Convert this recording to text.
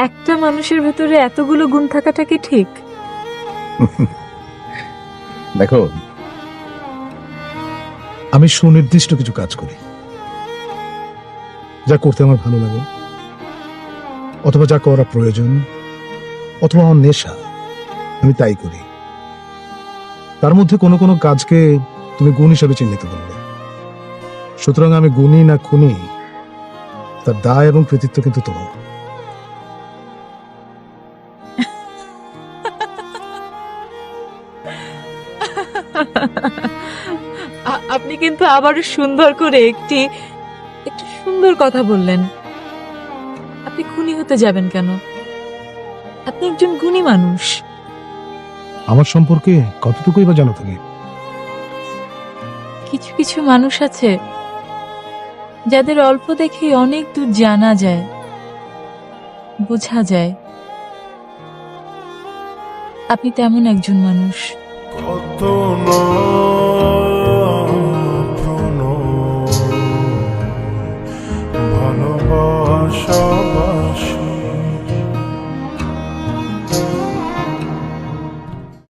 একটা মানুষের ভেতরে এতগুলো গুণ থাকাটা কি ঠিক? দেখো, আমি সুনির্দিষ্ট কিছু কাজ করি, যা করতে আমার ভালো লাগে, অথবা যা করা প্রয়োজন, অথবা আমার নেশা, আমি তাই করি। তার মধ্যে কোনো কোনো কাজকে তুমি গুণ হিসাবে চিহ্নিত করবে। সুতরাং আমি গুণী না খুনি, তার দায় এবং কৃতিত্ব কিন্তু তোমার। আপনি কিন্তু আবারও সুন্দর করে একটি সুন্দর কথা বললেন। আপনি খুনি হতে যাবেন কেন? আপনি একজন গুণী মানুষ। আমার সম্পর্কে কতটুকুই বা জানো তুমি? কিছু কিছু মানুষ আছে যাদের অল্প দেখেই অনেক দূর জানা যায়, বোঝা যায়। আপনি তেমন একজন মানুষ। কত না